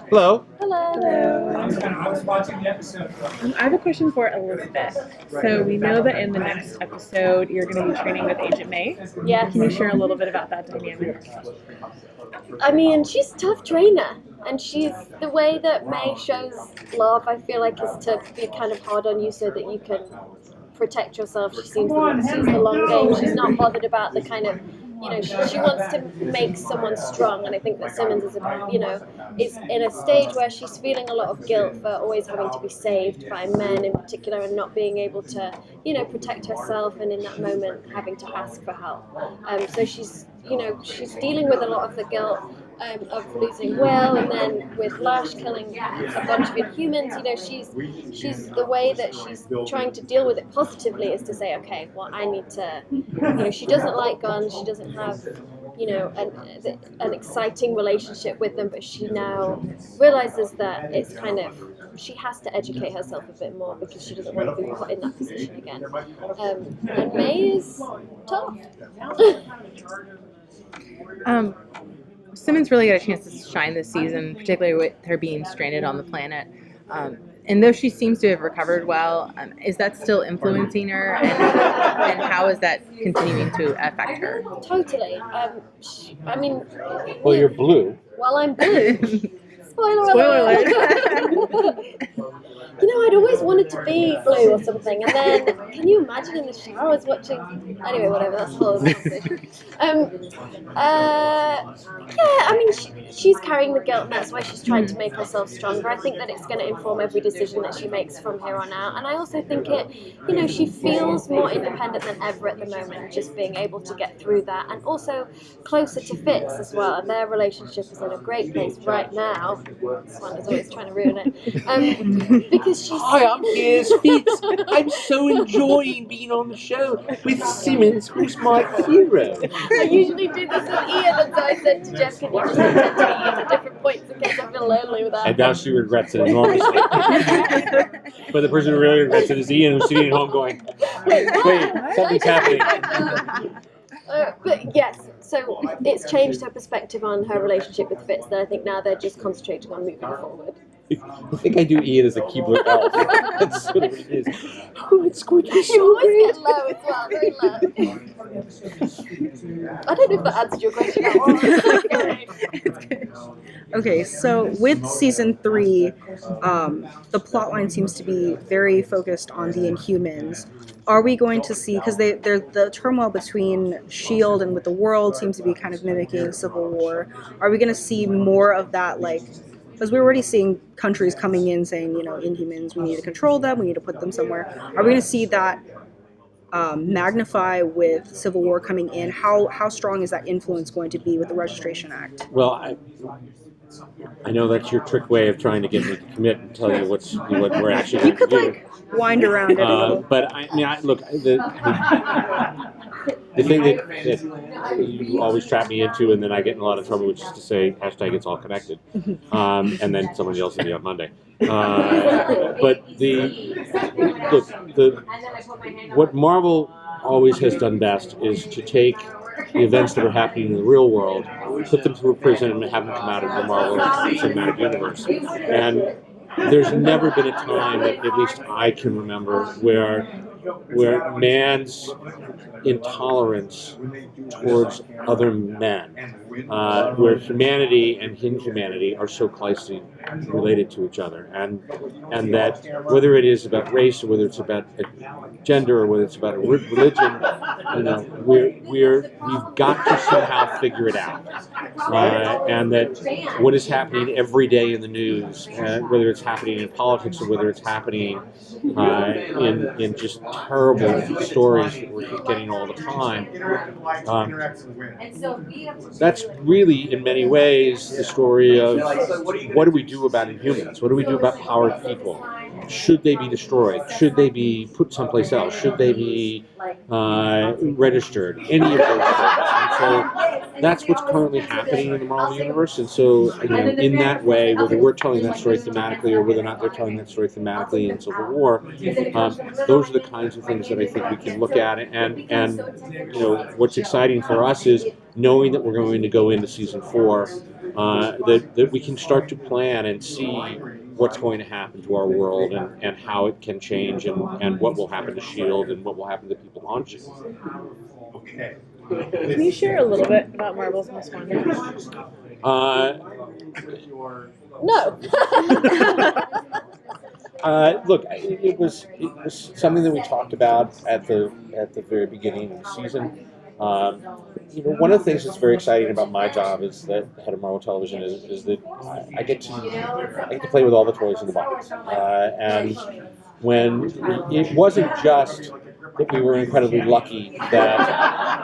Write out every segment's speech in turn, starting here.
Hello. Hello. I was watching the episode. I have a question for Elizabeth. So we know that in the next episode you're going to be training with Agent May. Yes. Can you share a little bit about that dynamic? I mean, she's a tough trainer, and she's the way that May shows love. I feel like is to be kind of hard on you so that you can protect yourself. She seems she's the long game. She's not bothered about the kind of, she wants to make someone strong. And I think that Simmons is is in a stage where she's feeling a lot of guilt for always having to be saved by men in particular and not being able to, protect herself, and in that moment having to ask for help. So she's dealing with a lot of the guilt of losing Will, and then with Lash killing a bunch of Inhumans. She's the way that she's trying to deal with it positively is to say, okay, well, I need to, she doesn't like guns, she doesn't have, an exciting relationship with them, but she now realizes that it's kind of, she has to educate herself a bit more because she doesn't want to be put in that position again. And May is tough. Simmons really got a chance to shine this season, particularly with her being stranded on the planet. And though she seems to have recovered well, is that still influencing her? And how is that continuing to affect her? Totally. Well, you're blue. Well, I'm blue. Spoiler alert. I'd always wanted to be blue or something, and then can you imagine in the showers watching? Anyway, whatever. That's a whole other conversation. She's carrying the guilt, and that's why she's trying to make herself stronger. I think that it's going to inform every decision that she makes from here on out, and I also think she feels more independent than ever at the moment, just being able to get through that, and also closer to Fitz as well. And their relationship is in a great place right now. This one is always trying to ruin it, because she's. Hi, I'm Piers Fitz. I'm so enjoying being on the show with Simmons, who's my hero. I usually do this with Ian, and so I said to Jeph, can you just pretend to be Ian at different points in case I feel lonely with that? And now she regrets it enormously. But the person who really regrets it is Ian, who's sitting at home going, wait, something's happening. But yes, so it's changed her perspective on her relationship with Fitz, that I think now they're just concentrating on moving forward. I think I do Ian as a Keebler elf. That's sort of what it is. Oh, it's going to be so You always great. get low as well, very low. I don't know if that answered your question. Okay, so with season 3, the plotline seems to be very focused on the Inhumans. Are we going to see, because the turmoil between S.H.I.E.L.D. and with the world seems to be kind of mimicking Civil War. Are we going to see more of that, because we're already seeing countries coming in saying, Inhumans, we need to control them, we need to put them somewhere. Are we going to see that magnify with Civil War coming in? How strong is that influence going to be with the Registration Act? Well, I know that's your trick way of trying to get me to commit and tell you what we're actually You going to could do. Wind around it a little. But look, the thing that you always trap me into, and then I get in a lot of trouble, which is to say hashtag it's all connected, and then someone yells at me on Monday. But what Marvel always has done best is to take the events that are happening in the real world, put them through a prison, and have them come out of the Marvel Cinematic Universe. And there's never been a time that at least I can remember where man's intolerance towards other men, where humanity and inhumanity are so closely related to each other, and that whether it is about race or whether it's about gender or whether it's about religion, we've got to somehow figure it out, and that what is happening every day in the news, whether it's happening in politics or whether it's happening in just terrible stories that we're getting all the time. That's really, in many ways, the story of what do we do about Inhumans? What do we do about powered people? Should they be destroyed? Should they be put someplace else? Should they be registered? Any of those things. And so that's what's currently happening in the Marvel Universe. And so, in that way, whether we're telling that story thematically or whether or not they're telling that story thematically in Civil War, those are the kinds of things that I think we can look at. And what's exciting for us is knowing that we're going to go into season 4, that we can start to plan and see what's going to happen to our world and how it can change and what will happen to S.H.I.E.L.D. and what will happen to people on S.H.I.E.L.D. Can you share a little bit about Marvel's Most Wanted? No. Look, it was something that we talked about at the very beginning of the season. One of the things that's very exciting about my job as the head of Marvel Television is that I get to play with all the toys in the box. And when it wasn't just that we were incredibly lucky that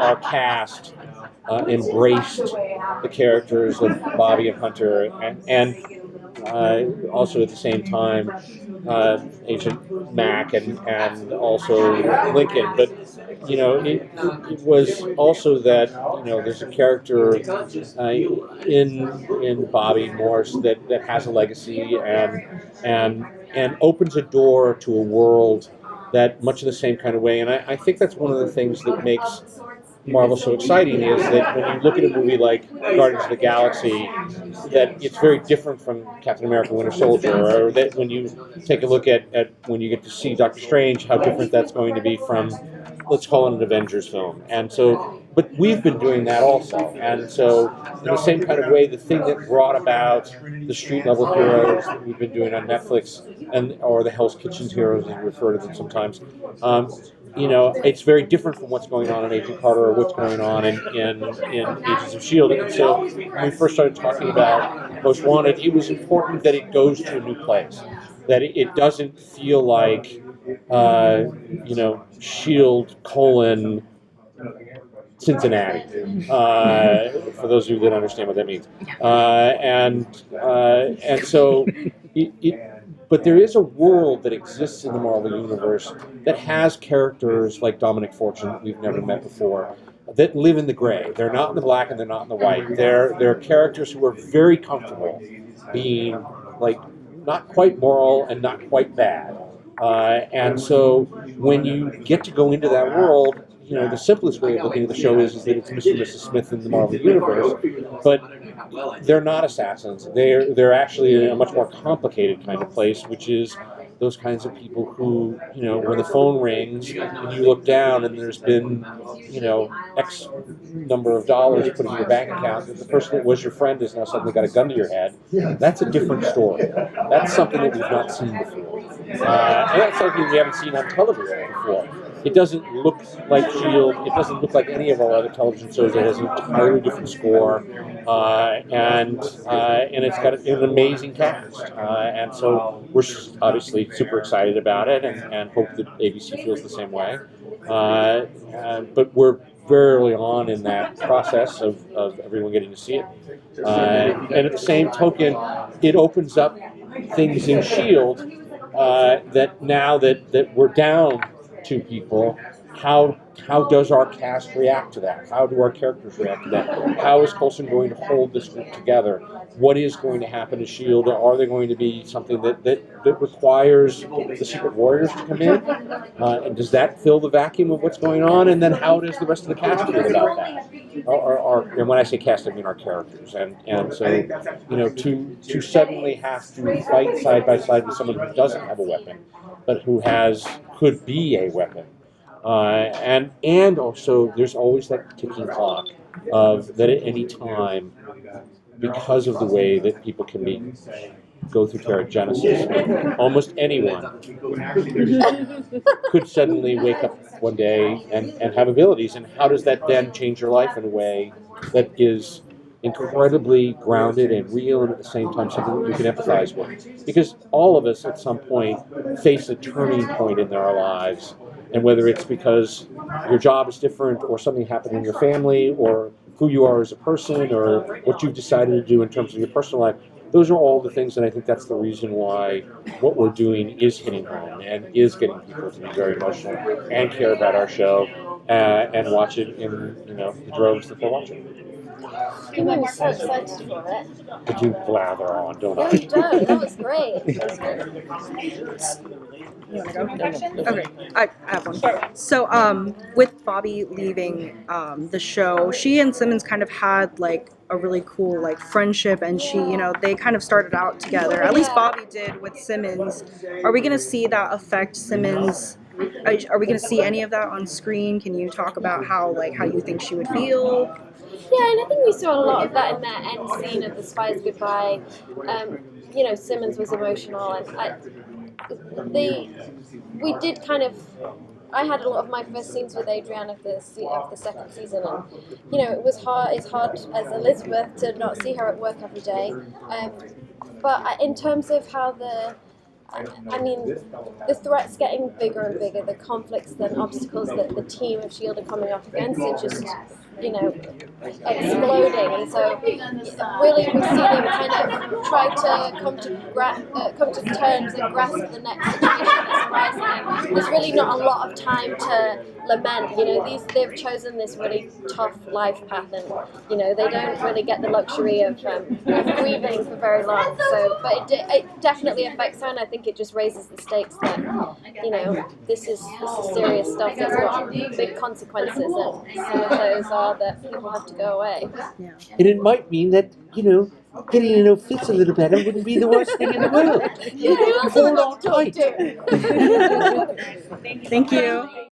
our cast embraced the characters of Bobby and Hunter, and also at the same time Agent Mac and also Lincoln. But it was also that there's a character in Bobby Morse that has a legacy and opens a door to a world that much in the same kind of way. And I think that's one of the things that makes Marvel so exciting is that when you look at a movie like Guardians of the Galaxy, that it's very different from Captain America: Winter Soldier, or that when you take a look at when you get to see Doctor Strange, how different that's going to be from, let's call it an Avengers film. And so, but we've been doing that also. And so, in the same kind of way, the thing that brought about the street level heroes that we've been doing on Netflix, or the Hell's Kitchen heroes, as we refer to them sometimes, it's very different from what's going on in Agent Carter or what's going on in Agents of S.H.I.E.L.D. And so when we first started talking about Most Wanted, it was important that it goes to a new place, that it doesn't feel like, S.H.I.E.L.D. Cincinnati, for those of you that understand what that means. And so but there is a world that exists in the Marvel Universe that has characters like Dominic Fortune that we've never met before, that live in the gray. They're not in the black and they're not in the white. They're characters who are very comfortable being like not quite moral and not quite bad. And so when you get to go into that world, the simplest way of looking at the show is that it's Mr. and Mrs. Smith in the Marvel Universe, but they're not assassins. They're actually in a much more complicated kind of place, which is those kinds of people who, when the phone rings and you look down and there's been, X number of dollars put in your bank account, that the person that was your friend has now suddenly got a gun to your head. That's a different story. That's something that we've not seen before. And that's something we haven't seen on television before. It doesn't look like S.H.I.E.L.D. It doesn't look like any of our other television shows. It has an entirely different score, and it's got an amazing cast. And so we're obviously super excited about it, and hope that ABC feels the same way. But we're very early on in that process of everyone getting to see it. And at the same token, it opens up things in S.H.I.E.L.D. That now that we're down 2 people, how does our cast react to that? How do our characters react to that? How is Coulson going to hold this group together? What is going to happen to S.H.I.E.L.D.? Are they going to be something that requires the Secret Warriors to come in? And does that fill the vacuum of what's going on? And then how does the rest of the cast feel about that? And when I say cast, I mean our characters. And so, to suddenly have to fight side by side with someone who doesn't have a weapon, but who could be a weapon. And also, there's always that ticking clock of that at any time, because of the way that people can go through teragenesis, almost anyone could suddenly wake up one day and have abilities. And how does that then change your life in a way that is incredibly grounded and real, and at the same time something that you can empathize with? Because all of us at some point face a turning point in our lives, and whether it's because your job is different, or something happened in your family, or who you are as a person, or what you've decided to do in terms of your personal life, those are all the things that I think that's the reason why what we're doing is hitting home and is getting people to be very emotional and care about our show and watch it in the droves that they're watching. You made me so excited for it. I do blather on, don't No, I? you don't. That was great. That was great. You want to go? Okay, I have one. So, with Bobby leaving the show, she and Simmons kind of had like a really cool like friendship, and they kind of started out together. At least Bobby did with Simmons. Are we gonna see that affect Simmons? Are we gonna see any of that on screen? Can you talk about how you think she would feel? Yeah, and I think we saw a lot of that in that end scene of the Spies Goodbye. Simmons was emotional, and we did kind of. I had a lot of my first scenes with Adrienne of the second season, and it was hard. It's hard as Elizabeth to not see her at work every day. But in terms of how the threats getting bigger and bigger, the conflicts and obstacles that the team of S.H.I.E.L.D. are coming up against are just, exploding. And so really we see them kind of try to come to terms and grasp the next situation that's arising. And there's really not a lot of time to lament. They've chosen this really tough life path, and they don't really get the luxury of grieving for very long. So, but it definitely affects her, and I think it just raises the stakes that this is serious stuff that's got big consequences, and some of those are that people have to go away. Yeah. And it might mean that, getting to know Fitz a little better wouldn't be the worst thing in the world. Yeah, Hold on tight. Thank you.